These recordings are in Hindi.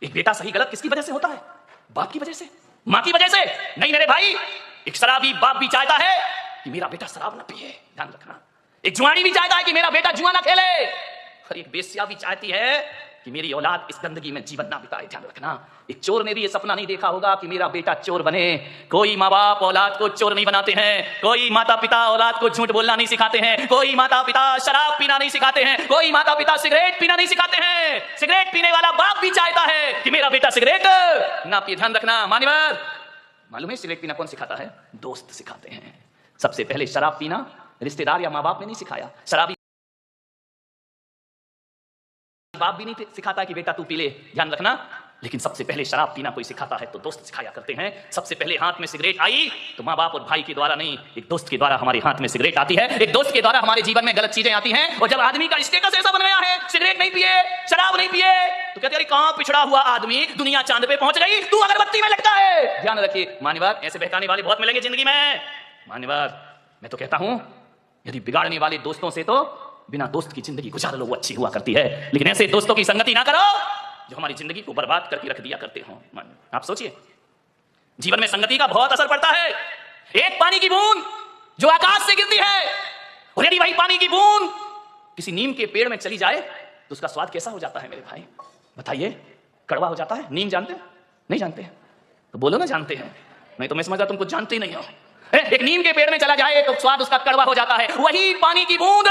एक बेटा सही गलत किसकी वजह से होता है? बाप की वजह से, मां की वजह से नहीं मेरे भाई। एक शराबी बाप भी चाहता है कि मेरा बेटा शराब ना पिए, ध्यान रखना। एक जुआनी भी चाहता है कि मेरा बेटा जुआ ना खेले, और एक बेस्या भी चाहती है कि मेरी औलाद इस गंदगी में जीवन ना बिताए, ध्यान रखना। एक चोर ने भी ये सपना नहीं देखा होगा कि मेरा बेटा चोर बने। कोई माँ बाप औलाद को चोर नहीं बनाते हैं, कोई माता पिता औलाद को झूठ बोलना नहीं सिखाते हैं, कोई माता पिता शराब पीना नहीं सिखाते हैं, कोई माता पिता सिगरेट पीना नहीं सिखाते हैं। सिगरेट पीने वाला बाप भी चाहता है कि मेरा बेटा सिगरेट ना पिए, ध्यान रखना। मान्यवर, मालूम है सिगरेट पीना कौन सिखाता है? दोस्त सिखाते हैं। सबसे पहले शराब पीना रिश्तेदार या माँ बाप ने नहीं सिखाया, शराबी बाप भी नहीं सिखाता कि बेटा तू पी ले, ध्यान रखना। लेकिन सबसे पहले शराब पीना कोई सिखाता है तो दोस्त सिखाया करते हैं। सबसे पहले हाथ में सिगरेट आई तो माँ बाप और भाई के द्वारा नहीं, एक दोस्त के द्वारा हमारे हाथ में सिगरेट आती है। एक दोस्त के द्वारा हमारे जीवन में गलत चीजें आती हैं। और जब आदमी का स्टेटस ऐसा बन गया है, सिगरेट नहीं पिए, शराब नहीं पिए, तो कहते हैं कहां पिछड़ा हुआ आदमी, दुनिया चांद पे पहुंच गई, तू अगरबत्ती में लगता है। ध्यान रखिए मान्यवर, ऐसे बहकाने वाले बहुत मिलेंगे जिंदगी में। मान्यवर, मैं तो कहता हूं यदि बिगाड़ने वाले दोस्तों से तो बिना दोस्त की जिंदगी गुजार लो, वो अच्छी हुआ करती है। लेकिन ऐसे दोस्तों की संगति ना करो जो हमारी जिंदगी को बर्बाद करके रख दिया करते हो। आप सोचिए, जीवन में संगति का बहुत असर पड़ता है। एक पानी की बूंद जो आकाश से गिरती है, और यदि वही पानी की बूंद किसी नीम के पेड़ में चली जाए तो उसका स्वाद कैसा हो जाता है मेरे भाई? बताइए, कड़वा हो जाता है। नीम जानते हैं? नहीं जानते हैं तो बोलो ना जानते हैं, नहीं तो मैं समझता तुम कुछ जानते ही नहीं हो। एक नीम के पेड़ में चला जाए तो स्वाद उसका कड़वा हो जाता है। वही पानी की बूंद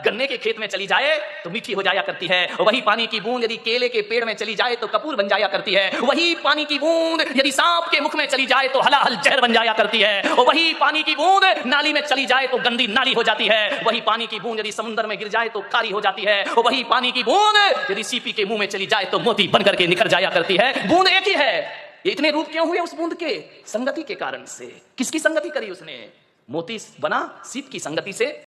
गन्ने के खेत में चली जाए तो मीठी हो जाया करती है। वही पानी की बूंद यदि केले के पेड़ में चली जाए तो कपूर बन जाया करती है। वही पानी की बूंद यदि सांप के मुख में चली जाए तो हलाहल जहर बन जाया करती है। और वही पानी की बूंद नाली में चली जाए तो गंदी नाली हो जाती है। वही पानी की बूंद यदि समुद्र में गिर जाए तो खारी हो जाती है। और वही पानी की बूंद यदि सीपी के मुंह में चली जाए तो मोती बनकर के निखर जाया करती है। बूंद एक ही है। ये इतने रूप क्यों हुए उस बूंद के? संगति के कारण से। किसकी संगति करी उसने? मोती बना सीप की संगति से।